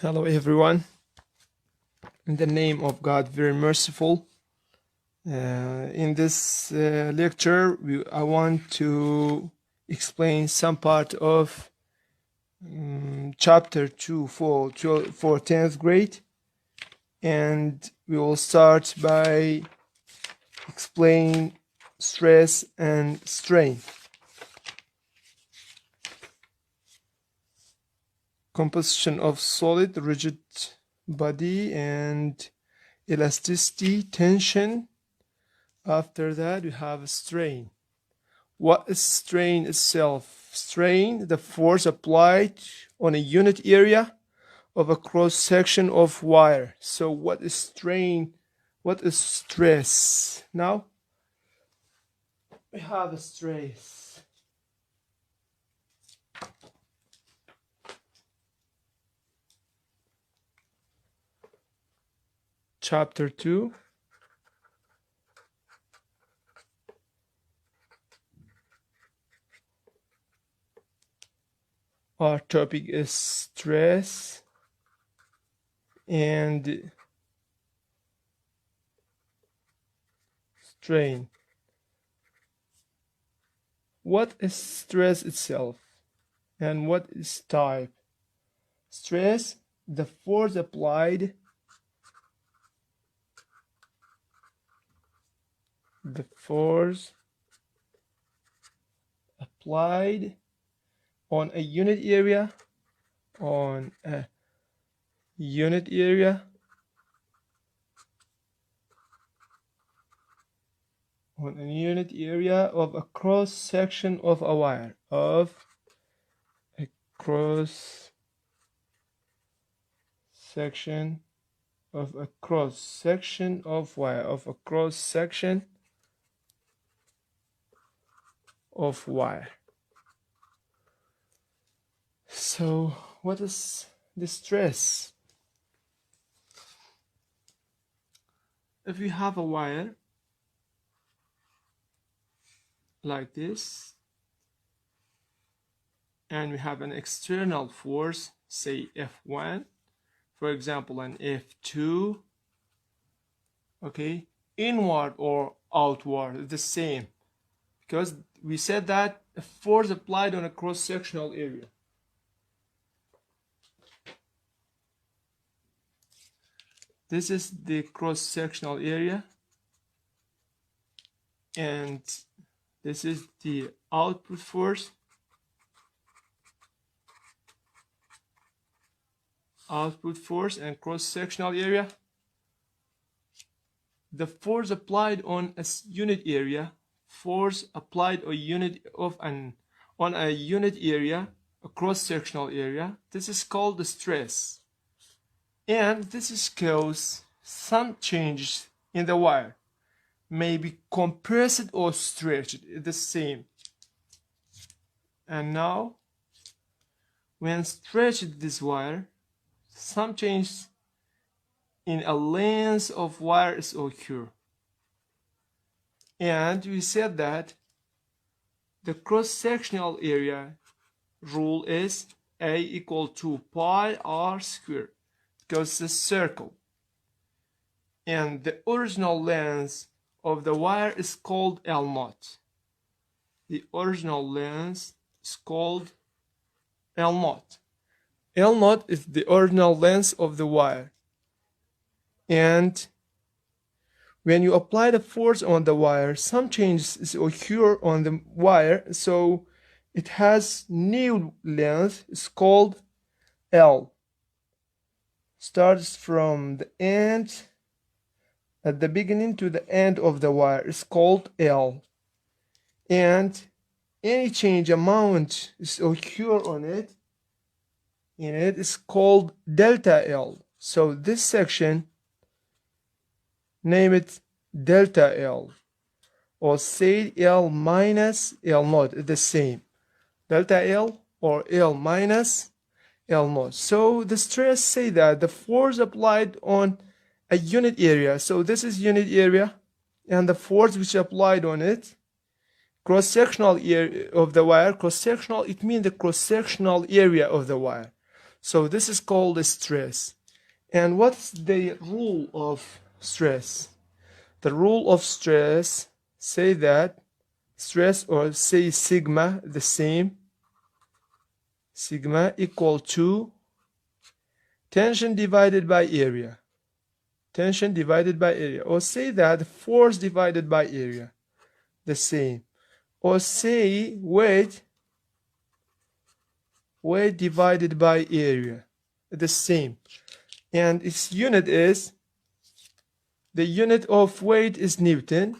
Hello everyone, in the name of God very merciful. In this lecture I want to explain some part of chapter 2 for 10th grade, and we will start by explaining stress and strain. Composition of solid, rigid body, and elasticity, tension. After that we have strain. What is strain itself? Strain, the force applied on a unit area of a cross section of wire. So what is strain? What is stress? Now we have a stress. Chapter 2. Our topic is stress and strain. What is stress itself and what is type? Stress, the force applied on a unit area of a cross section of a wire, cross section of wire. So what is the stress? If we have a wire like this and we have an external force, say F1, for example, an F2, okay, inward or outward, the same, because we said that a force applied on a cross-sectional area. This is the cross-sectional area, and this is the output force. And cross-sectional area. The force applied on a unit area, on a unit area, a cross-sectional area, this is called the stress. And this is cause some changes in the wire, maybe compressed or stretched, the same. And now when stretched this wire, some change in a length of wire is occur. And we said that the cross-sectional area rule is A equal to pi r squared, because it's a circle. And the original length of the wire is called L0. The original length is called L0. L0 is the original length of the wire. And when you apply the force on the wire, some changes occur on the wire, so it has new length. It's called L. Starts from the end, at the beginning to the end of the wire is called L. And any change amount is occur on it, and it is called delta L. So this section, name it delta L, or say L minus L0, the same. Delta L or L minus L0. So the stress, say that the force applied on a unit area, so this is unit area, and the force which applied on it, cross-sectional area of the wire, cross-sectional, it means the cross-sectional area of the wire. So this is called the stress. And what's the rule of stress? The rule of stress say that stress, or say sigma, the same, sigma equal to tension divided by area. Tension divided by area. Or say that force divided by area, the same. Or say weight divided by area, the same. And its unit is, the unit of weight is Newton,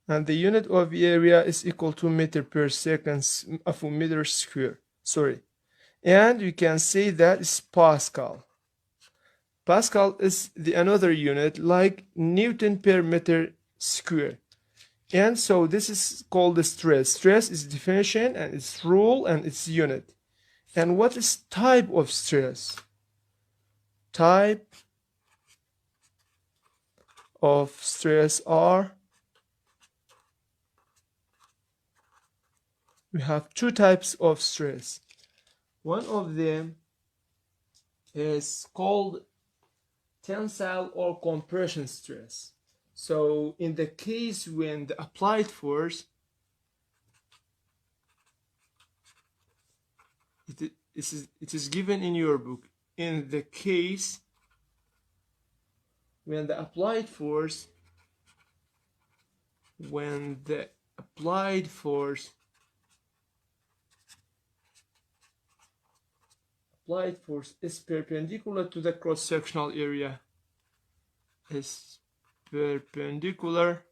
and the unit of area is equal to meter per second of a meter square. Sorry. And you can say that is Pascal. Pascal is another unit like Newton per meter square. And so this is called the stress. Stress is definition and its rule and its unit. And what is type of stress? Type of stress are, we have two types of stress. One of them is called tensile or compression stress. So in the case when the applied force, it is given in your book, in the case when the applied force, applied force is perpendicular to the cross-sectional area, is perpendicular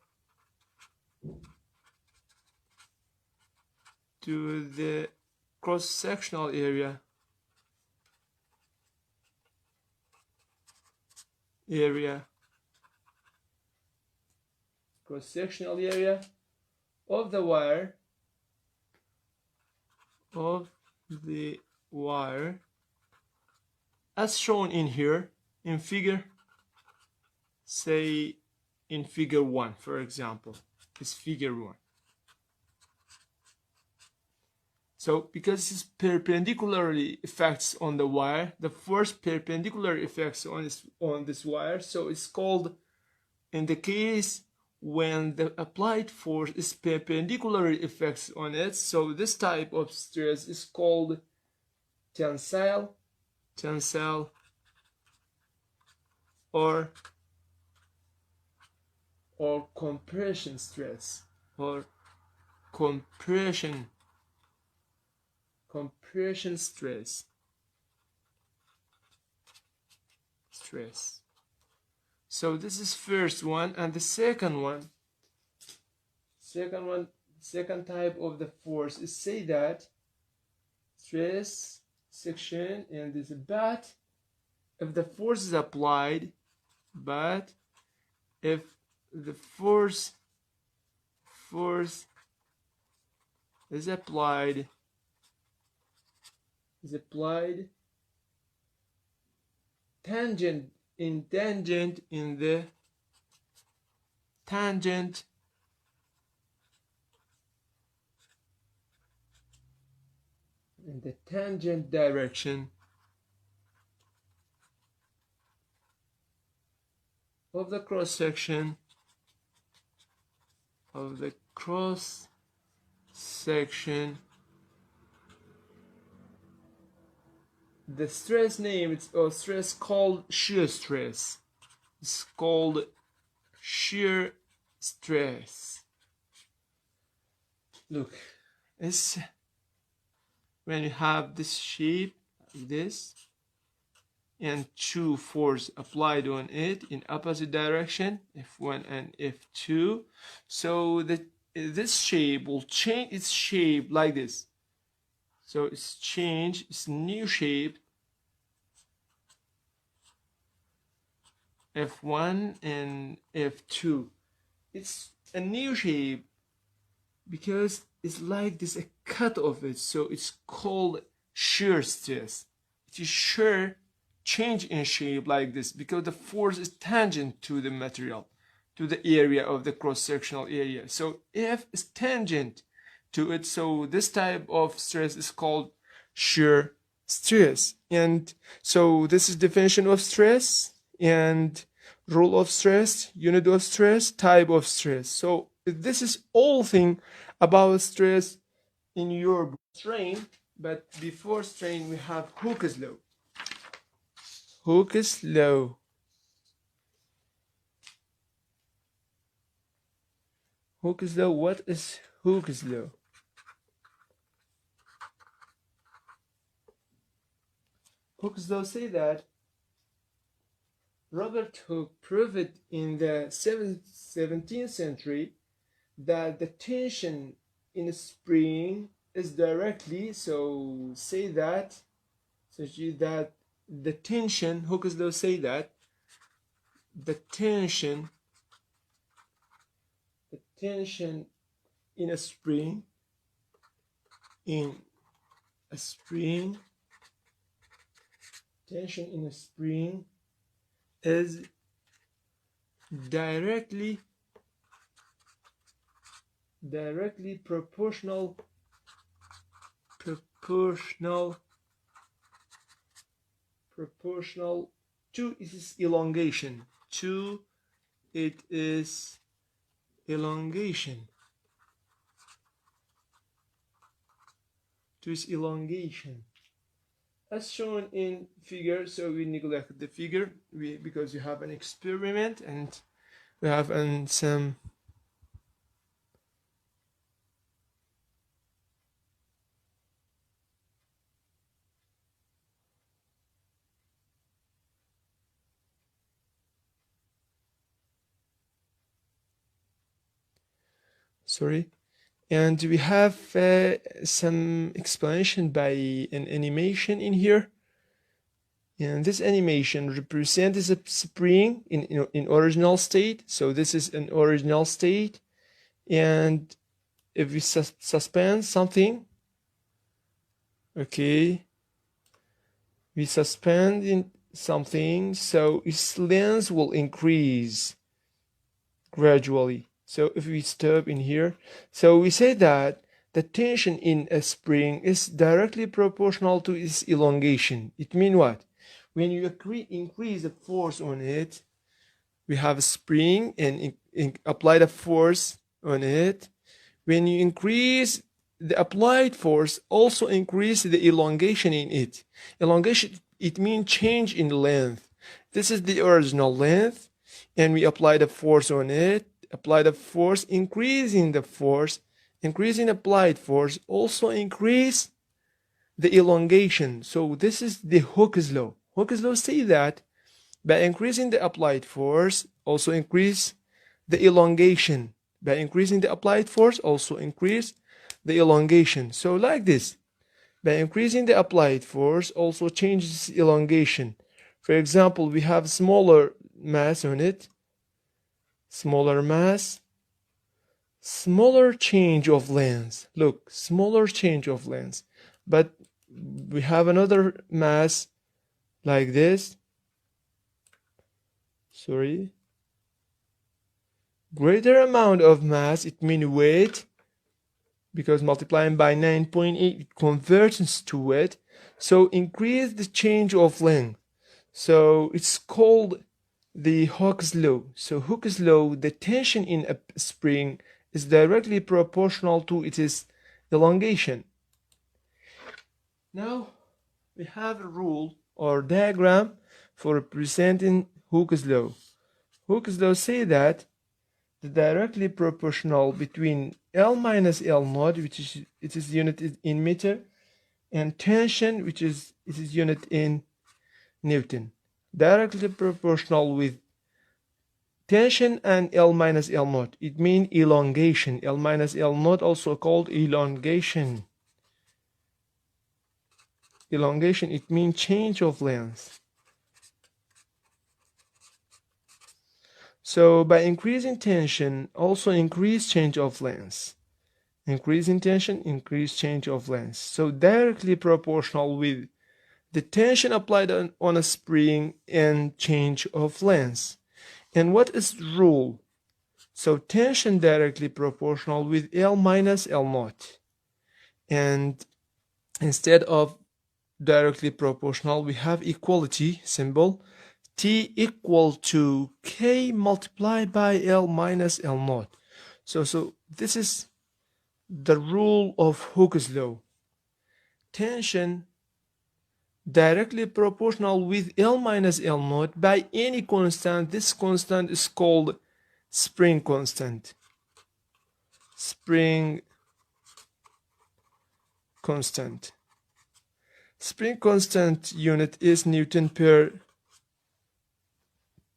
to the cross-sectional area, cross-sectional area of the wire, as shown in here in figure, say in figure 1, for example. It's figure 1. So because it's perpendicularly affects on the wire, the force perpendicular effects on this wire, so it's called, in the case when the applied force is perpendicular effects on it, so this type of stress is called tensile or compression stress, or compression stress. So this is first one, and the second type of the force is, say that stress section, and this, but if the force is applied, but if the force is applied tangent in the tangent direction of the cross section the stress name, or stress called shear stress. It's called shear stress. Look, it's when you have this shape like this, and two force applied on it in opposite direction, F1 and F2, so that this shape will change its shape like this. So it's changed, it's new shape, F1 and F2. It's a new shape because it's like this, a cut of it, so it's called shear stress. It is shear, change in shape like this, because the force is tangent to the material, to the area of the cross-sectional area. So F is tangent to it, so this type of stress is called shear stress. And so this is definition of stress and rule of stress, unit of stress, type of stress. So this is all thing about stress in your strain. But before strain we have Hooke's law. Hooke's law. Hooke's law. What is Hooke's law? Hooke's law say that Robert Hooke proved in the 17th century that the tension in a spring is directly, so say that the tension, Hooke's law say that the tension in a spring tension in a spring is directly proportional to its elongation. As shown in figure. So we neglect the figure because you have an experiment and we have some and we have some explanation by an animation in here. And this animation represents a spring in original state. So this is an original state. And if we suspend something, okay, we suspend in something, so its length will increase gradually. So if we stop in here, so we say that the tension in a spring is directly proportional to its elongation. It means what? When you increase the force on it, we have a spring and apply the force on it. When you increase the applied force, also increase the elongation in it. Elongation, it means change in length. This is the original length, and we apply the force on it. Apply the force, increasing applied force, also increase the elongation. So this is the Hooke's law. Hooke's law say that by increasing the applied force, also increase the elongation. By increasing the applied force, also increase the elongation. So like this, by increasing the applied force, also changes elongation. For example, we have smaller mass on it, smaller mass, smaller change of length. Look, smaller change of length. But we have another mass like this. Greater amount of mass, it means weight, because multiplying by 9.8 it converts to weight. So increase the change of length. So it's called the Hooke's law. So Hooke's law, the tension in a spring is directly proportional to its elongation. Now we have a rule or diagram for representing Hooke's law. Hooke's law say that the directly proportional between L minus L naught, which is unit in meter, and tension, which is unit in Newton. Directly proportional with tension and L minus L naught. It means elongation. L minus L naught, also called elongation. Elongation, it means change of length. So by increasing tension, also increase change of length. Increasing tension, increase change of length. So directly proportional with the tension applied on a spring and change of length. And what is the rule? So tension directly proportional with L minus L naught. And instead of directly proportional, we have equality symbol. T equal to K multiplied by L minus L naught. So this is the rule of Hooke's law. Tension directly proportional with L minus L naught by any constant. This constant is called spring constant. Spring constant. Spring constant unit is Newton per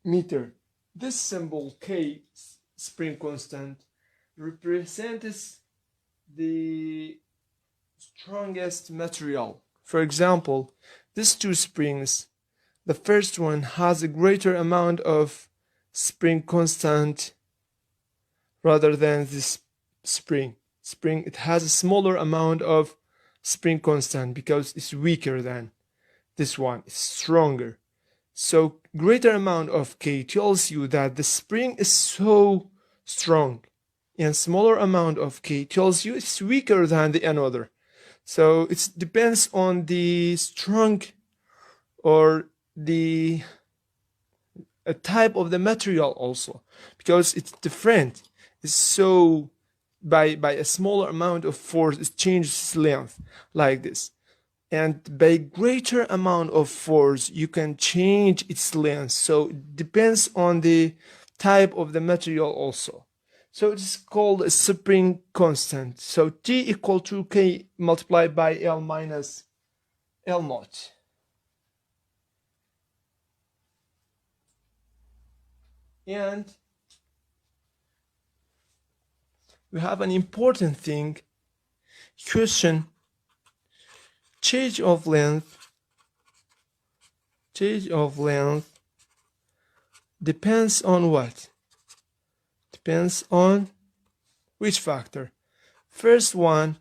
meter. This symbol K, spring constant, represents the strongest material. For example, these two springs, the first one has a greater amount of spring constant rather than this spring. It has a smaller amount of spring constant because it's weaker than this one. It's stronger. So greater amount of K tells you that the spring is so strong, and smaller amount of K tells you it's weaker than the another. So it depends on the strong or the type of the material also, because it's different. It's so by a smaller amount of force it changes its length like this, and by greater amount of force you can change its length. So it depends on the type of the material also. So it's called a spring constant. So T equal to K multiplied by L minus L naught. And we have an important thing. Question: change of length depends on what? Depends on which factor? First one,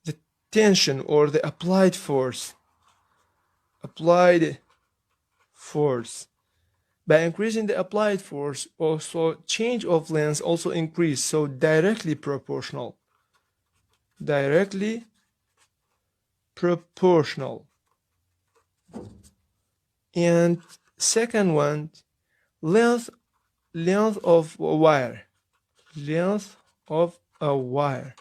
the tension or the applied force. By increasing the applied force, also change of length also increase, so directly proportional. And second one, length of a wire. Length of a wire,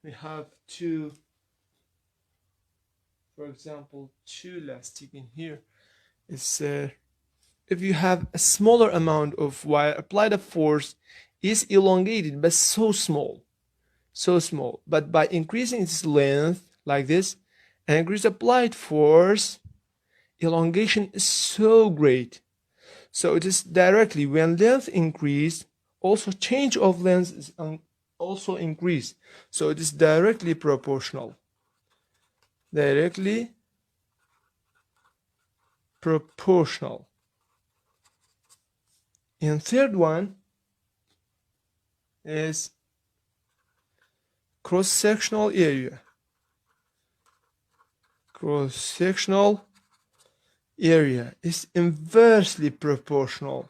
we have two, for example, two elastic in here. It's if you have a smaller amount of wire, applied a force is elongated but so small. But by increasing its length like this and increase applied force, elongation is so great. So it is directly, when length increase, also change of length is also increase. So it is directly proportional. And third one is cross-sectional area. Cross-sectional area is inversely proportional.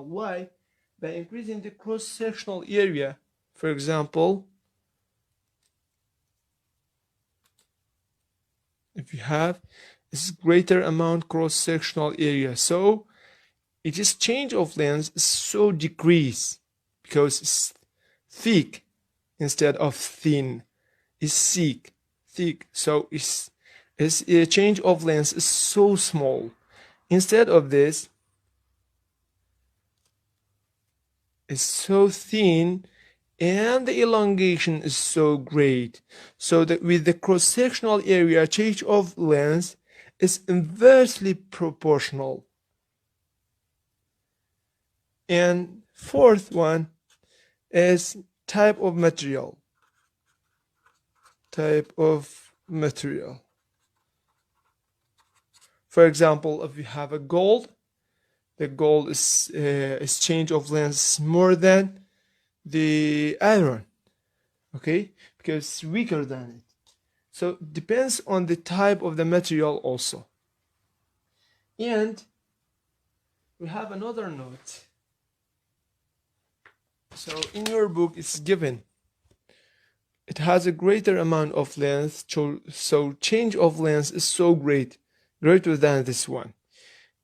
Why? By increasing the cross-sectional area, for example, if you have this greater amount cross-sectional area, so it is change of length is so decrease because it's thick instead of thin. It's thick. So it's a change of length is so small. Instead of this, it's so thin, and the elongation is so great. So that with the cross-sectional area, change of length is inversely proportional. And fourth one is type of material. For example, if you have a gold, the gold is change of length more than the iron, okay, because it's weaker than it. So it depends on the type of the material also. And we have another note. So in your book it's given it has a greater amount of length, so change of length is so greater than this one.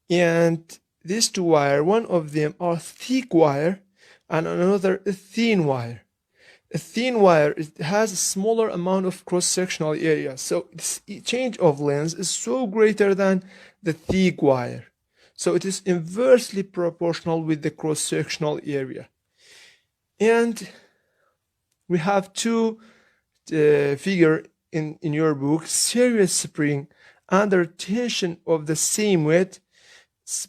And these two wire, one of them are thick wire and another a thin wire. A thin wire, it has a smaller amount of cross-sectional area, so its change of length is so greater than the thick wire. So it is inversely proportional with the cross-sectional area. And we have two figure in your book. Series spring under tension of the same weight,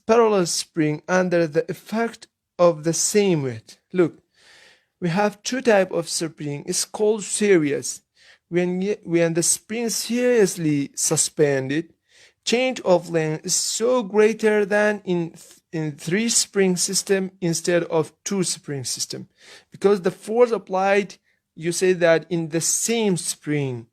parallel spring under the effect of the same weight. Look, we have two types of spring. It's called series. When the spring seriously suspended, change of length is so greater than in three spring system instead of two spring system, because the force applied, you say that in the same spring,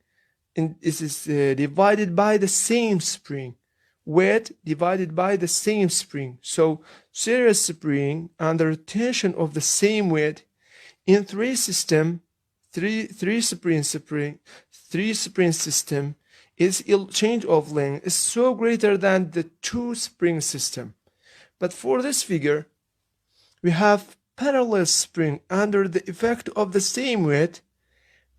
it is divided by the same spring, weight divided by the same spring. So series spring under tension of the same weight in three spring system, its change of length is so greater than the two spring system. But for this figure, we have parallel spring under the effect of the same weight.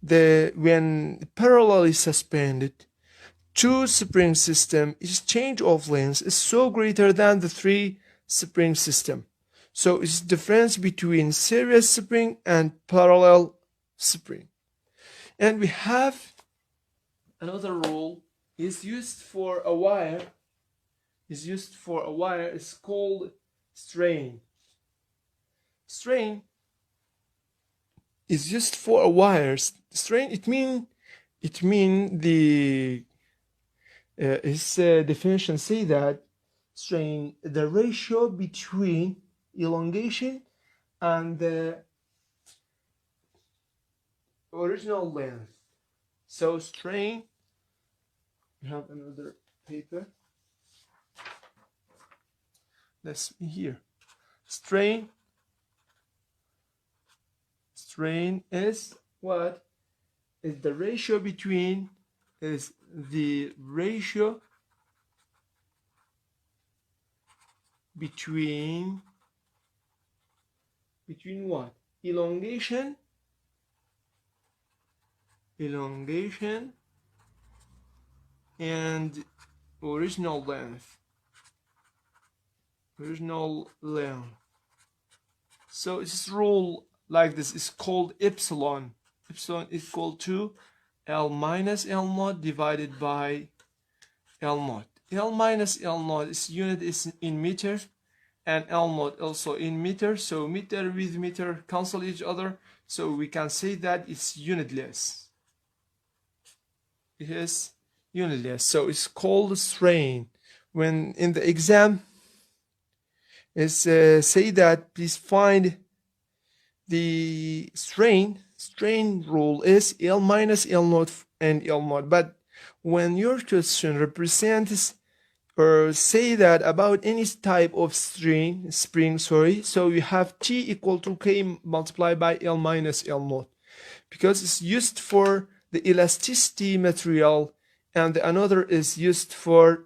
When parallelly suspended, two spring system, its change of length is so greater than the three spring system. So it's the difference between series spring and parallel spring. And we have another rule is used for a wire. It's called strain. Strain is used for a wire. Strain, it mean the its definition say that strain, the ratio between elongation and the original length. So strain, we have another paper. Let's see here. Strain is what? Is the ratio between between what? Elongation and original length. So it's rule like this is called epsilon. Epsilon is equal to L minus L naught divided by L naught. L minus L naught is unit is in meter, and L naught also in meter. So meter with meter cancel each other. So we can say that it's unitless. It is unitless. So it's called strain. When in the exam, it's say that please find the strain rule is L minus L naught and L naught. But when your question represents or say that about any type of spring, so you have T equal to K multiplied by L minus L naught, because it's used for the elasticity material, and another is used for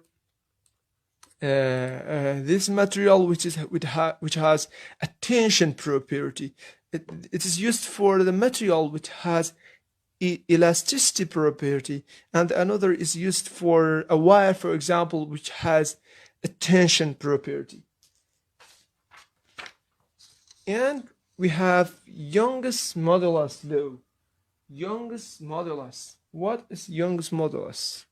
this material which has a tension property. It is used for the material which has elasticity property, and another is used for a wire, for example, which has a tension property. And we have Young's modulus law. Young's modulus. What is Young's modulus?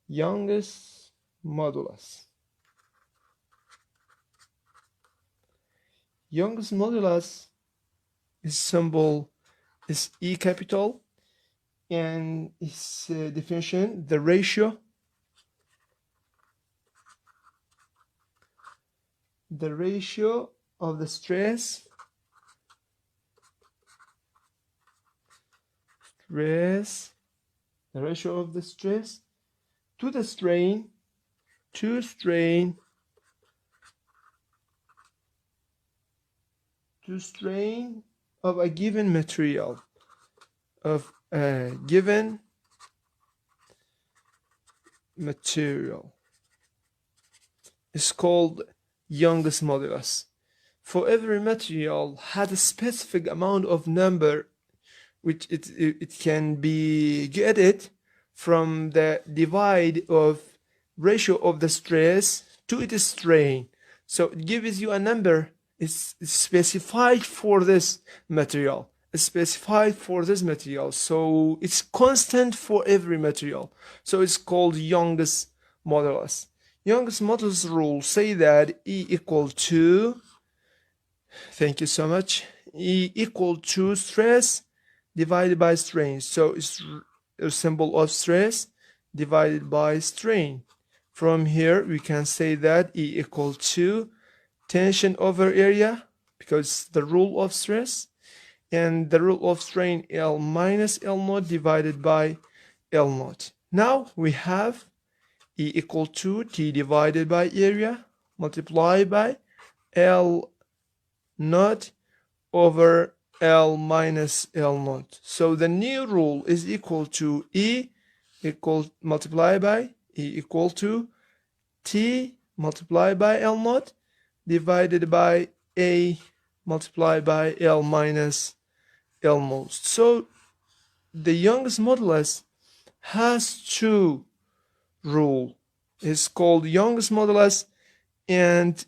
Young's modulus. Young's modulus is symbol is E capital, and its definition, the ratio of the stress to the strain to strain of a given material, of a given material is called Young's modulus. For every material had a specific amount of number which it can be getted from the divide of ratio of the stress to its strain. So it gives you a number. It's specified for this material. It's specified for this material. So it's constant for every material. So it's called Young's modulus. Young's modulus rule say that E equal to, thank you so much, E equal to stress divided by strain. So it's a symbol of stress divided by strain. From here we can say that E equal to tension over area, because the rule of stress, and the rule of strain L minus L naught divided by L naught. Now we have E equal to T divided by area multiplied by L naught over L minus L naught. So the new rule is equal to E multiplied by E equal to T multiplied by L naught divided by A multiplied by L minus L naught. So the Young's modulus has two rule. It's called Young's modulus and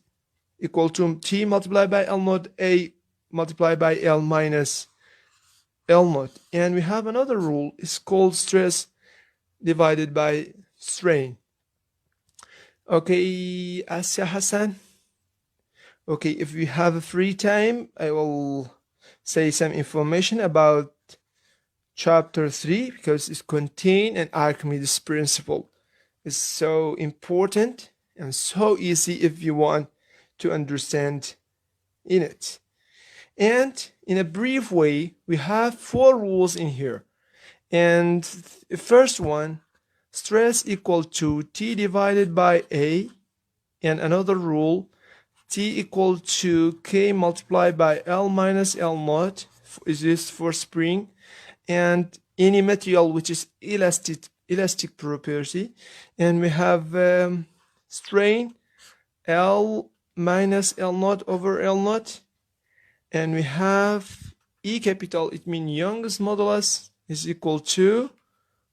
equal to T multiplied by L naught, A multiplied by L minus L naught. And we have another rule. It's called stress divided by strain. Okay, Asya Hassan. Okay, if we have a free time, I will say some information about chapter 3 because it contains an Archimedes principle. It's so important and so easy if you want to understand in it. And in a brief way, we have 4 rules in here. And the first one, stress equal to T divided by A, and another rule, T equal to K multiplied by L minus L naught, is this for spring, and any material which is elastic property. And we have strain L minus L naught over L naught, and we have E capital, it means Young's modulus is equal to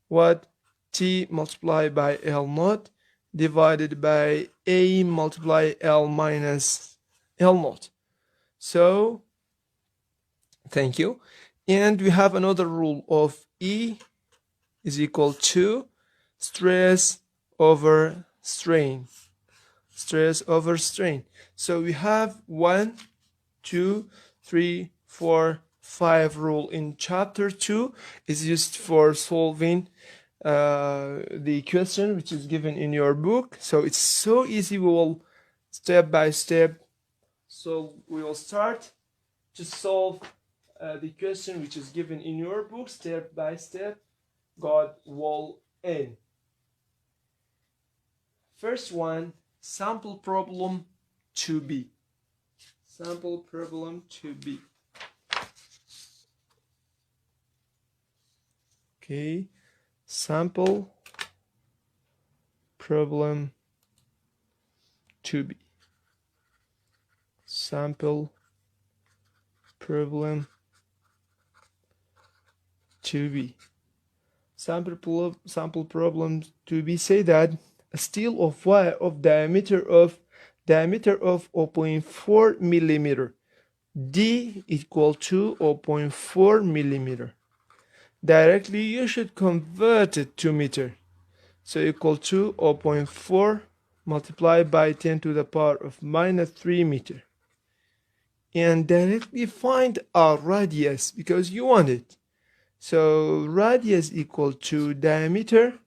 what? T multiplied by L naught divided by A multiplied L minus L naught. So thank you. And we have another rule of E is equal to stress over strain. Stress over strain. So we have 1, 2, 3, 4, 5 rule in chapter 2 is used for solving the question which is given in your book. So it's so easy. We will step by step. So we will start to solve the question which is given in your book step by step. God will end. First one, sample problem 2b. Sample problem 2b. Okay, sample problem 2b. Sample problem 2b. Sample problem 2b say that a steel of wire of diameter of 0.4 millimeter, D equal to 0.4 millimeter. Directly you should convert it to meter. So equal to 0.4 multiplied by 10 to the power of minus 3 meter. And directly find our radius because you want it. So radius equal to diameter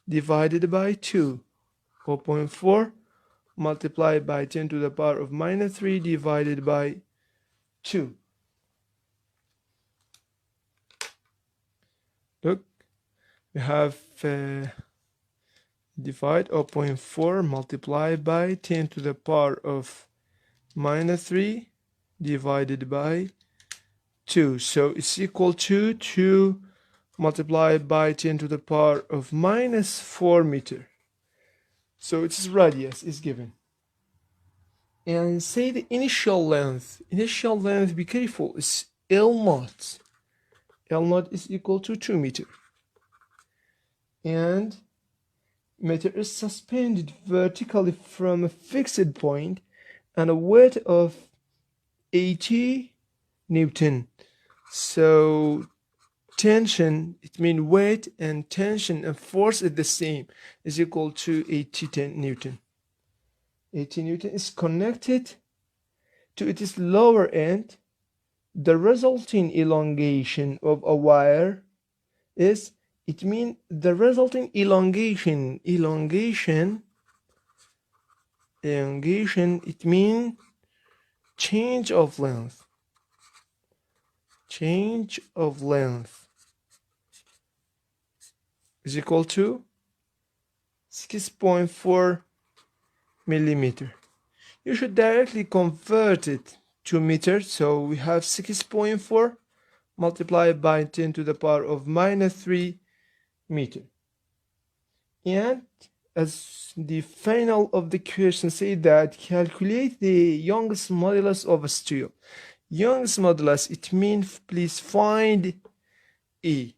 divided by 2. 0.4 multiplied by 10 to the power of minus 3 divided by 2. Look, we have divide 0.4 multiplied by 10 to the power of minus 3 divided by 2. So it's equal to 2 multiplied by 10 to the power of minus 4 meter. So its radius is given. And say the initial length. Initial length, be careful, is L naught. L naught is equal to 2 meter. And meter is suspended vertically from a fixed point and a weight of 80 Newton. So tension, it means weight and tension and force is the same, is equal to 80 Newton. 80 Newton is connected to its lower end. The resulting elongation of a wire is, it means the resulting elongation, it means change of length. Change of length is equal to 6.4 millimeter. You should directly convert it to meters. So we have 6.4 multiplied by 10 to the power of minus 3 meter. And as the final of the question say that calculate the Young's modulus of a steel. Young's modulus, it means please find E.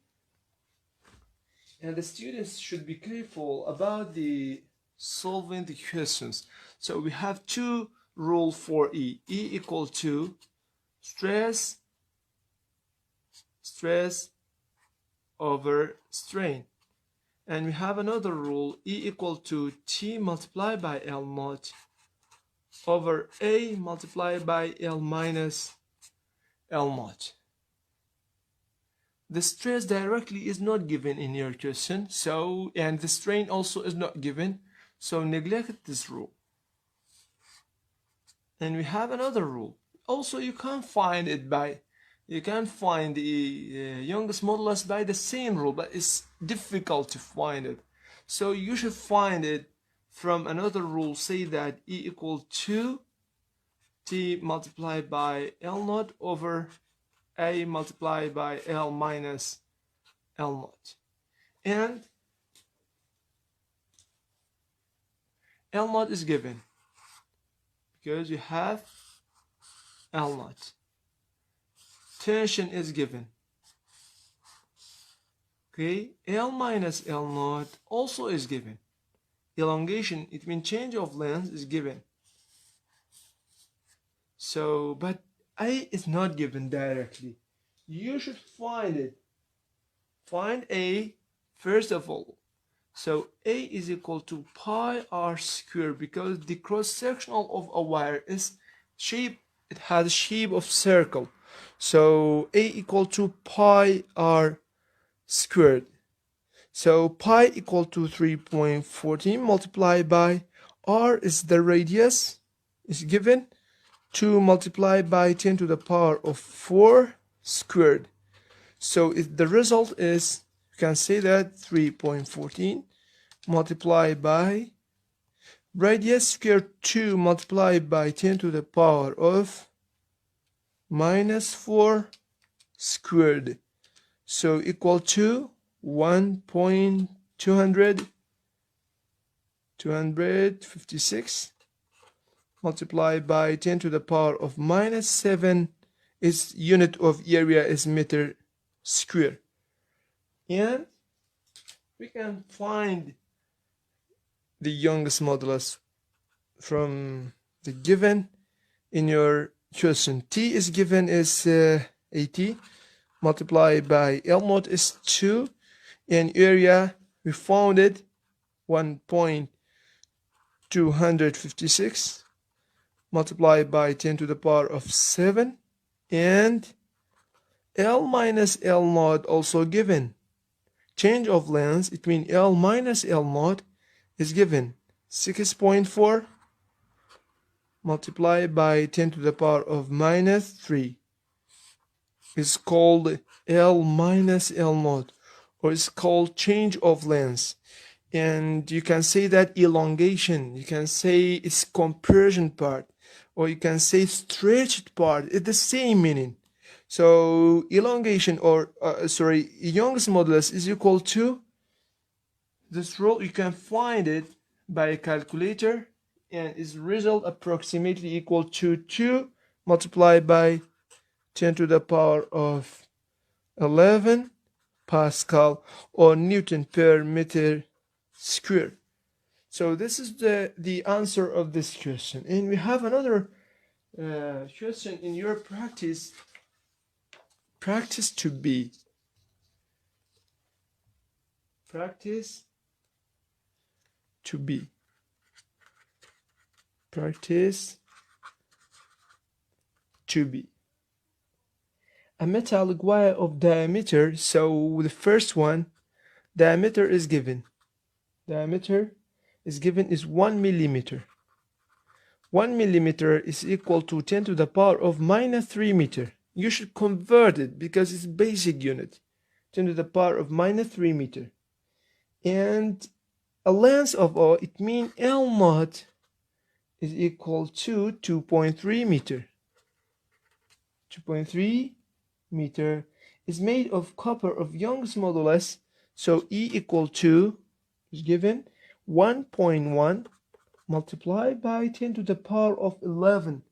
And the students should be careful about the solving the questions. So we have two rules for E. E equal to stress over strain. And we have another rule, E equal to T multiplied by L naught over A multiplied by L minus L naught. The stress directly is not given in your question, so, and the strain also is not given, so neglect this rule. And we have another rule. Also, you can't find it by, you can find the Young's modulus by the same rule, but it's difficult to find it. So you should find it from another rule, say that E equal to T multiplied by L naught over A multiplied by L minus L naught. And L naught is given because you have L naught. Tension is given. Okay, L minus L naught also is given. Elongation, it means change of length, is given. So, but A is not given directly. You should find it. Find A first of all. So A is equal to pi r squared because the cross sectional of a wire is shape. It has shape of circle. So A equal to pi r squared. So pi equal to 3.14 multiplied by r is the radius is given. 2 multiplied by 10 to the power of 4 squared. So if the result is, you can say that 3.14 multiplied by radius squared 2 multiplied by 10 to the power of minus 4 squared. So equal to 1.256 multiplied by 10 to the power of minus 7 is unit of area is meter square. And we can find the Young's modulus from the given in your question. T is given is 80 multiplied by L naught is 2 and area we found it 1.256 multiplied by 10 to the power of 7 and L minus L naught also given. Change of length between L minus L naught is given 6.4 multiplied by 10 to the power of minus 3 is called L minus L naught, or is called change of length. And you can say that elongation, you can say it's compression part, or you can say stretched part. It's the same meaning. So elongation, or Young's modulus is equal to this rule. You can find it by a calculator, and its result approximately equal to 2 multiplied by 10 to the power of 11 Pascal, or Newton per meter square. So this is the answer of this question. And we have another question in your practice to be. Practice to be. Practice to be. A metallic wire of diameter, so the first one, diameter is given. Diameter is given is 1 millimeter. 1 millimeter is equal to 10 to the power of minus 3 meter. You should convert it because it's basic unit. 10 to the power of minus 3 meter. And a length of O, it means L naught is equal to 2.3 meter. 2.3 meter is made of copper of Young's modulus, so E equal to is given 1.1 multiplied by 10 to the power of 11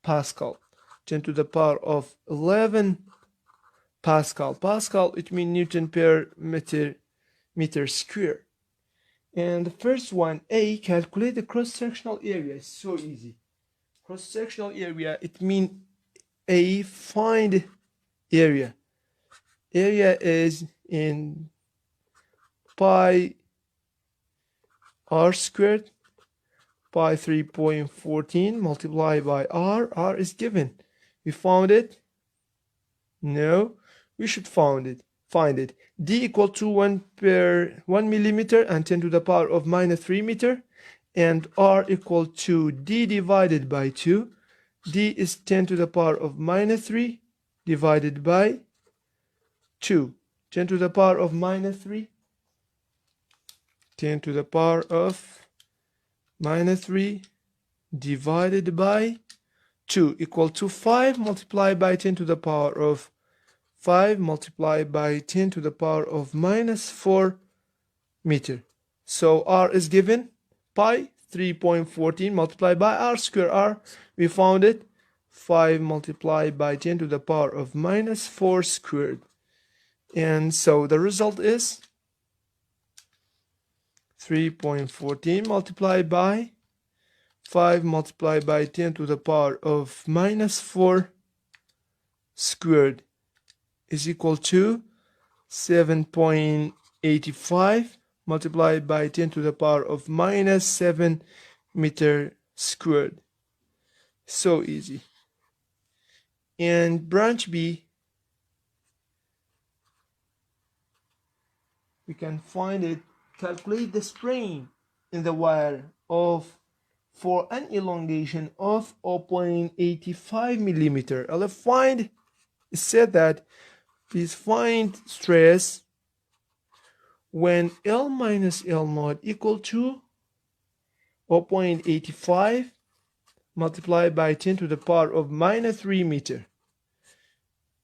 Pascal. 10 to the power of 11 Pascal. Pascal, it means Newton per meter square. And the first one, A, calculate the cross-sectional area. It's so easy. Cross-sectional area, it means A, find area. Area is in pi r squared, pi 3.14 multiplied by r. R is given. We found it? No, we should find it. D equal to 1 millimeter and 10 to the power of minus 3 meter, and r equal to d divided by 2. D is 10 to the power of minus 3 divided by 2. 10 to the power of minus 3. 10 to the power of minus 3 divided by 2 equal to 5 multiplied by 10 to the power of 5 multiplied by 10 to the power of minus 4 meter. So r is given pi 3.14 multiplied by r square. R, we found it, 5 multiplied by 10 to the power of minus 4 squared. And so the result is 3.14 multiplied by 5 multiplied by 10 to the power of minus 4 squared is equal to 7.85 multiplied by 10 to the power of minus 7 meter squared. So easy. And branch B, we can find it. Calculate the strain in the wire for an elongation of 0.85 millimeter. I'll find, it said that please find stress when L minus L naught equal to 0.85 multiplied by 10 to the power of minus 3 meter.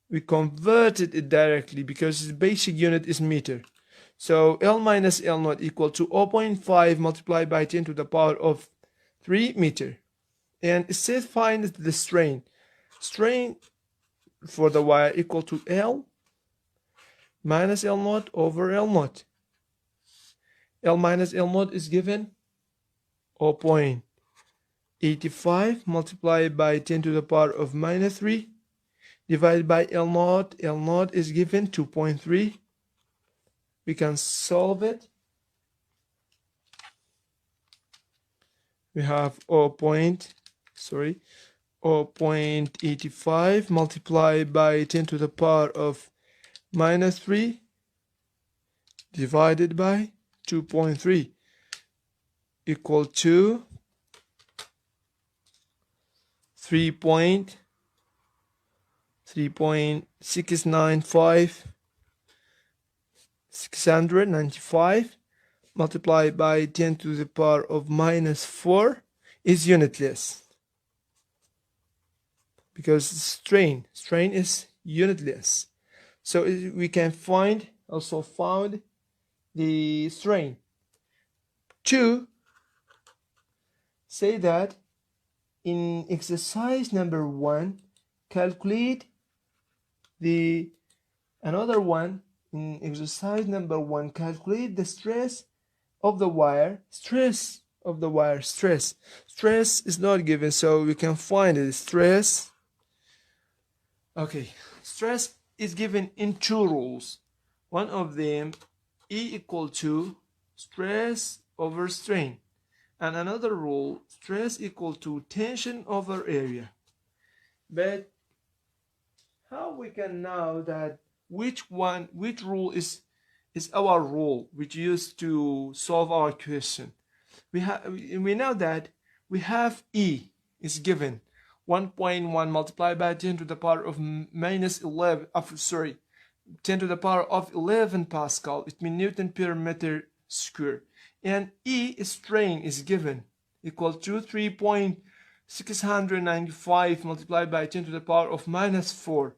We converted it directly because the basic unit is meter. So L minus L naught equal to 0.5 multiplied by 10 to the power of 3 meter. And it says find the strain. Strain for the wire equal to L minus L naught over L naught. L minus L naught is given 0.85 multiplied by 10 to the power of minus 3 divided by L naught. L naught is given 2.3. We can solve it. We have 0.85 multiplied by 10 to the power of minus 3 divided by 2.3 equal to 695 multiplied by 10 to the power of minus 4 is unitless, because strain is unitless. So we can also found the strain. 2, say that in exercise number 1, calculate another one. In exercise number 1, calculate the stress of the wire. Stress is not given, so we can find it. Stress is given in 2 rules. One of them, E equal to stress over strain, and another rule, stress equal to tension over area. But how we can know that which rule is our rule which used to solve our question? We know that we have E is given 1.1 multiplied by 10 to the power of minus 11 10 to the power of 11 Pascal. It means Newton per meter square. And E strain is given equal to 3.695 multiplied by 10 to the power of minus 4.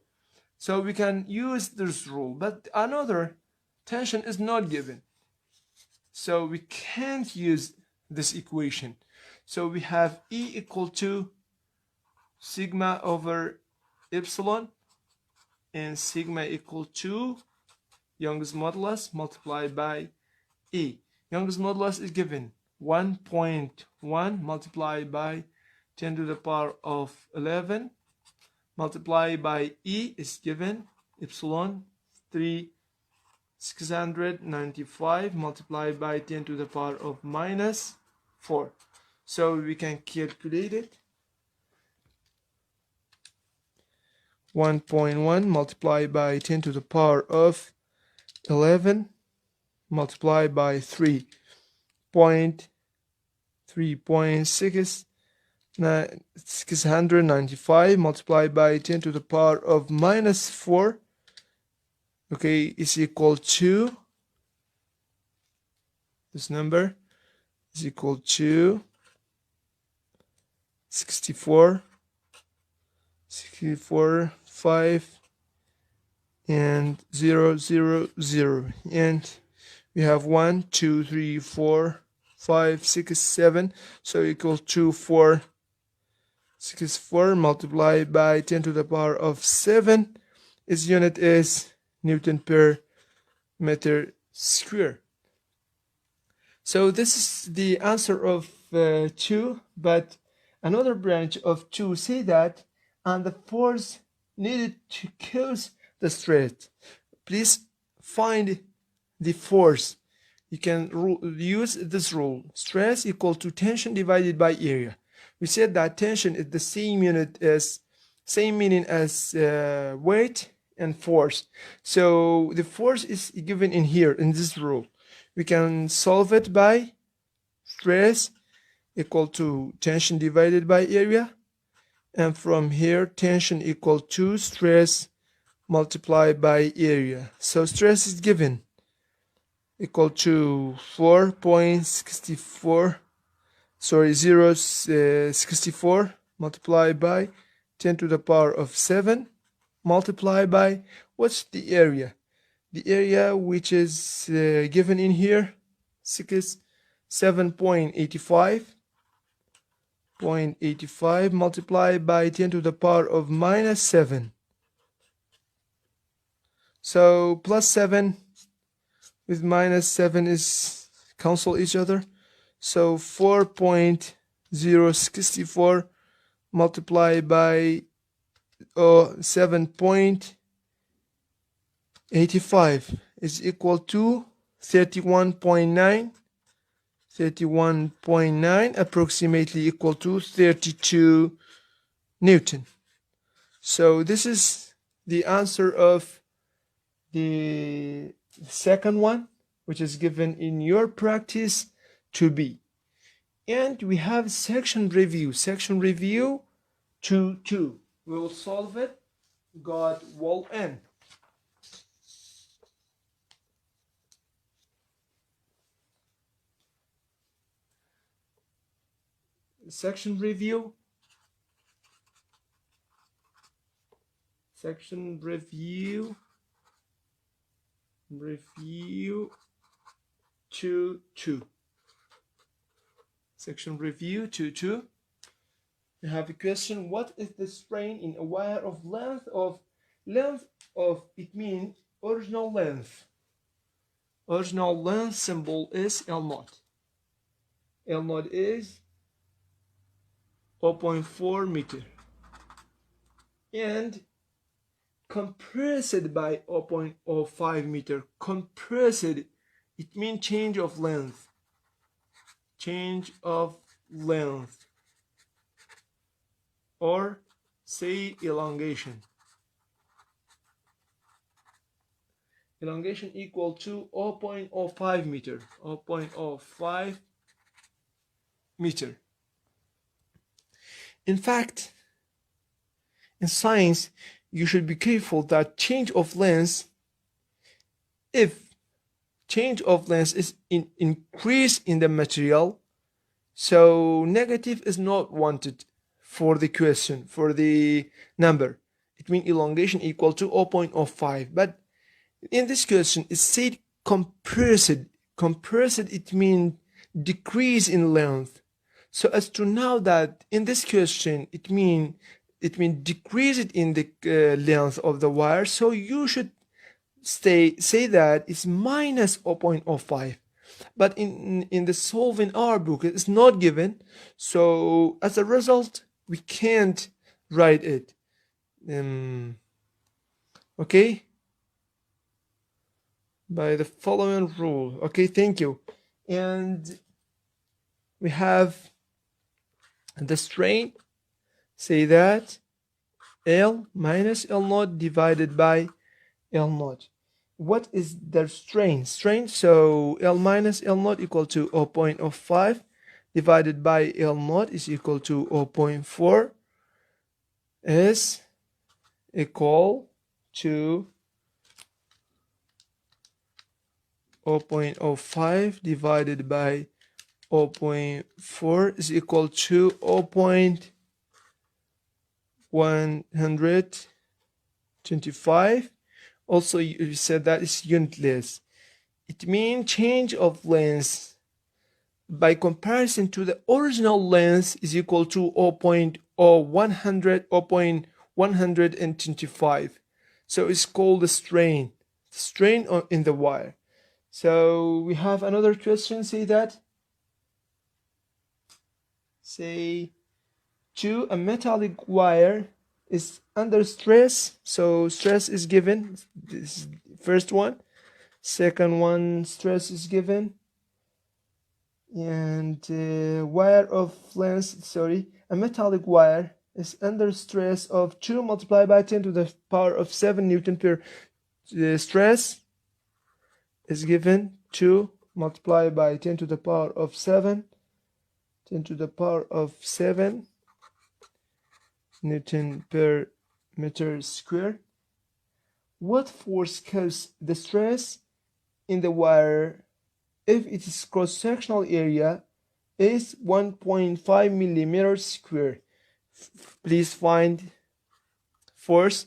So we can use this rule, but another tension is not given, so we can't use this equation. So we have E equal to sigma over epsilon, and sigma equal to Young's modulus multiplied by E. Young's modulus is given 1.1 multiplied by 10 to the power of 11 multiplied by E is given epsilon 3,695 multiplied by 10 to the power of minus 4. So we can calculate it. 1.1 multiplied by 10 to the power of 11 multiplied by 3.695 multiplied by 10 to the power of minus 4, okay, is equal to, this number is equal to 64, 5 and 0, 0, 0, and we have 1, 2, 3, 4, 5, 6, 7, so equal to 464 multiplied by 10 to the power of 7. Its unit is Newton per meter square. So this is the answer of 2, but another branch of 2 say that and the force needed to cause the stress. Please find the force. You can use this rule. Stress equal to tension divided by area. We said that tension is the same meaning as weight and force. So the force is given in here in this rule. We can solve it by stress equal to tension divided by area, and from here tension equal to stress multiplied by area. So stress is given equal to 0.64 multiplied by 10 to the power of 7 multiplied by, what's the area? The area which is given in here, 7.85 multiplied by 10 to the power of minus 7. So plus 7 with minus 7 is cancel each other. So 4.064 multiplied by 7.85 is equal to 31.9, approximately equal to 32 Newton. So this is the answer of the second one, which is given in your practice 2B. And we have section review 2. We will solve it. God will end. section review. Review 2.2. Section review 2.2. We have a question: what is the strain in a wire of length of it means original length. Original length symbol is L naught. L naught is 0.4 meter, and compressed by 0.05 meter. Compressed, it means change of length. Change of length, or say elongation. Elongation equal to 0.05 meter. 0.05 meter. In fact, in science, you should be careful that change of length, if change of length is increase in the material, so negative is not wanted for the question, for the number. It means elongation equal to 0.05. But in this question, it said compressed. Compressed, it means decrease in length. So as to know that in this question, it means decrease it in the length of the wire. So you should say that it's minus 0.05. But in the solve in our book, it's not given. So as a result, we can't write it. Okay? By the following rule. Okay, thank you. And we have the strain. Say that L minus L naught divided by L naught. What is the strain? So L minus L naught equal to 0.05 divided by L naught is equal to 0.4 is equal to 0.05 divided by 0.4 is equal to 0.125. Also, you said that is unitless. It means change of length by comparison to the original length is equal to 0.125. So it's called the strain in the wire. So we have another question. Say that. Say 2, a metallic wire is under stress. So stress is given. This is first one. Second one, stress is given. And wire of length, a metallic wire is under stress of 2 multiplied by 10 to the power of 7 Newton per stress is given. 2 multiplied by 10 to the power of 7. 10 to the power of 7 Newton per meter square. What force causes the stress in the wire if its cross-sectional area is 1.5 millimeters square? Please find force.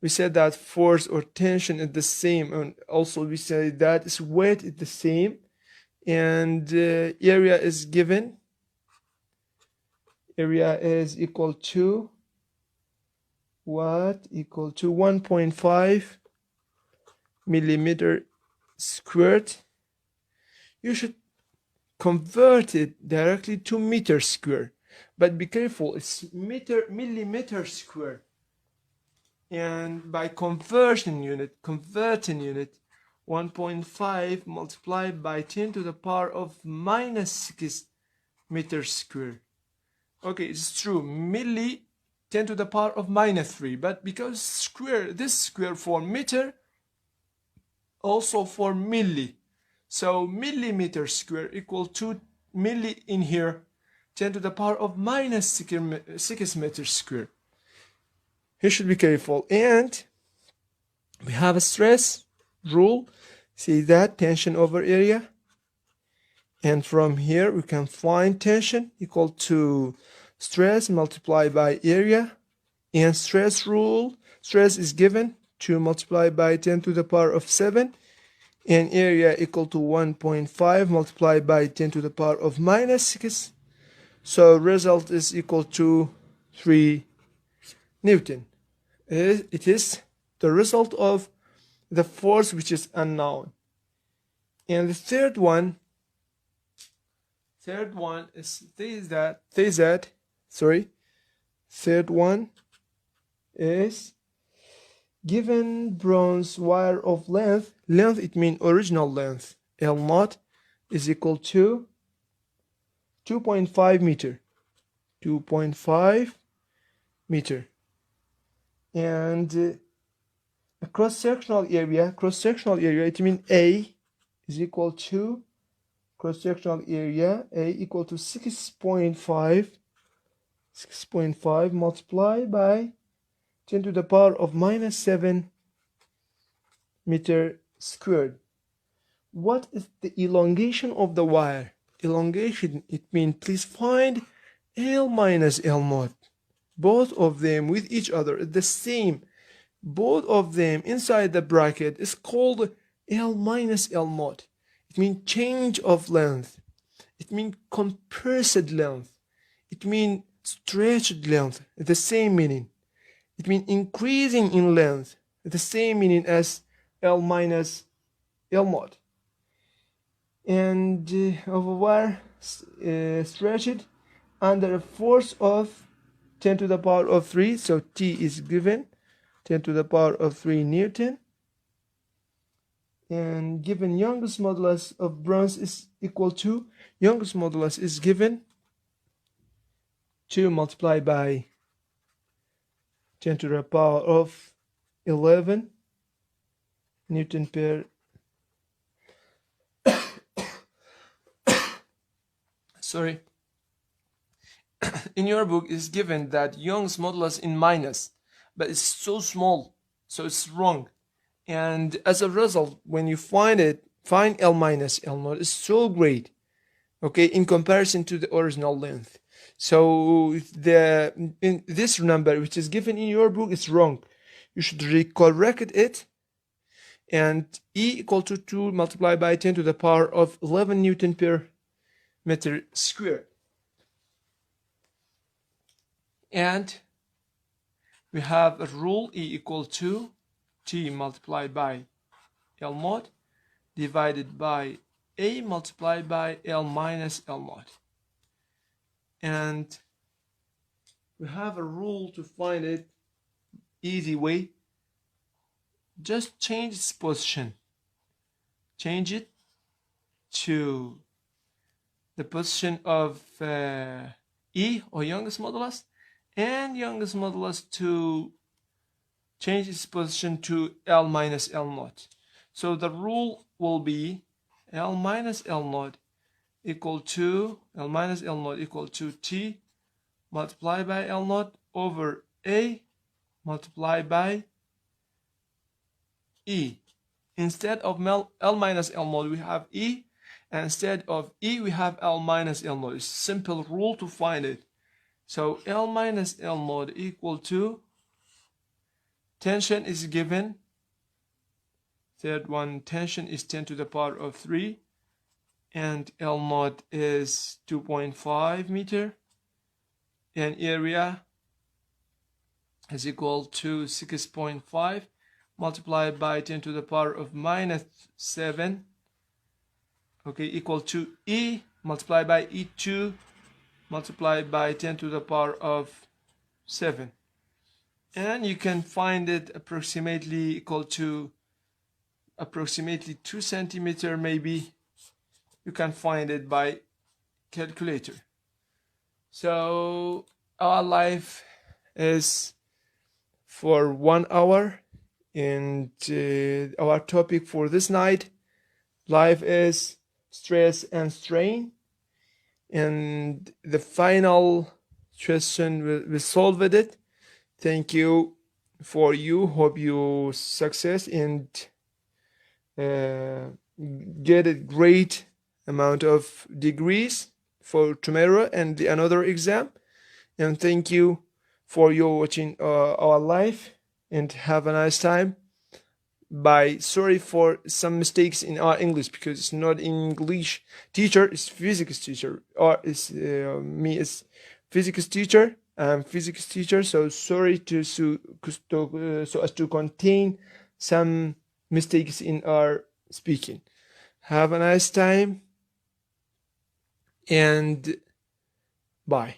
We said that force or tension is the same, and also we said that its weight is the same, and area is given. Area is equal to what? Equal to 1.5 millimeter squared. You should convert it directly to meter square, but be careful, it's millimeter square. And by converting unit, 1.5 multiplied by 10 to the power of minus 6 meters square. Okay, it's true, 10 to the power of minus 3, but because square, this square for meter, also for milli. So millimeter square equal to milli in here, 10 to the power of minus 6 meters square. You should be careful. And we have a stress rule. See that? Tension over area. And from here we can find tension equal to stress multiplied by area. And stress rule, stress is given 2 multiplied by 10 to the power of 7, and area equal to 1.5 multiplied by 10 to the power of minus 6. So result is equal to 3 Newton. It is the result of the force which is unknown. And the third one is third one is given bronze wire of length it means original length L naught is equal to 2.5 meter, 2.5 meter, and a cross-sectional area it means A is equal to cross-sectional area A equal to 6.5 multiplied by 10 to the power of minus 7 meter squared. What is the elongation of the wire? Elongation, it means please find L minus L naught. Both of them with each other the same. Both of them inside the bracket is called L minus L naught. It means change of length. It means compressed length. It means stretched length. The same meaning. It means increasing in length. The same meaning as L minus L naught. And of a wire stretched under a force of 10 to the power of 3. So T is given 10 to the power of 3 Newton. And given Young's modulus of bronze is equal to, Young's modulus is given 2 multiplied by 10 to the power of 11 Newton per sorry. In your book is given that Young's modulus in minus, but it's so small, so it's wrong. And as a result, when you find L minus L naught is so great, okay, in comparison to the original length. So this number which is given in your book is wrong. You should recorrect it, and E equal to 2 multiplied by 10 to the power of 11 Newton per meter squared. And we have a rule E equal to T multiplied by L naught divided by A multiplied by L minus L naught. And we have a rule to find it easy way. Just change its position. Change it to the position of E or Young's modulus, and Young's modulus to change its position to L minus L naught. So the rule will be L minus L naught equal to T multiplied by L naught over A multiplied by E. Instead of L minus L naught we have E, and instead of E we have L minus L naught. It's a simple rule to find it. So L minus L naught equal to, tension is given, third one, tension is 10 to the power of 3, and L naught is 2.5 meter, and area is equal to 6.5 multiplied by 10 to the power of minus 7, okay, equal to E multiplied by E2 multiplied by 10 to the power of 7. And you can find it approximately equal to approximately 2 centimeter maybe. You can find it by calculator. So our life is for 1 hour, and our topic for this night, life is stress and strain. And the final question we solved it. Thank you for you. Hope you success and get a great amount of degrees for tomorrow and another exam. And thank you for your watching our live, and have a nice time. Bye. Sorry for some mistakes in our English, because it's not English teacher, it's physics teacher, or it's me as physics teacher. I'm physics teacher, so sorry so as to contain some mistakes in our speaking. Have a nice time, and bye.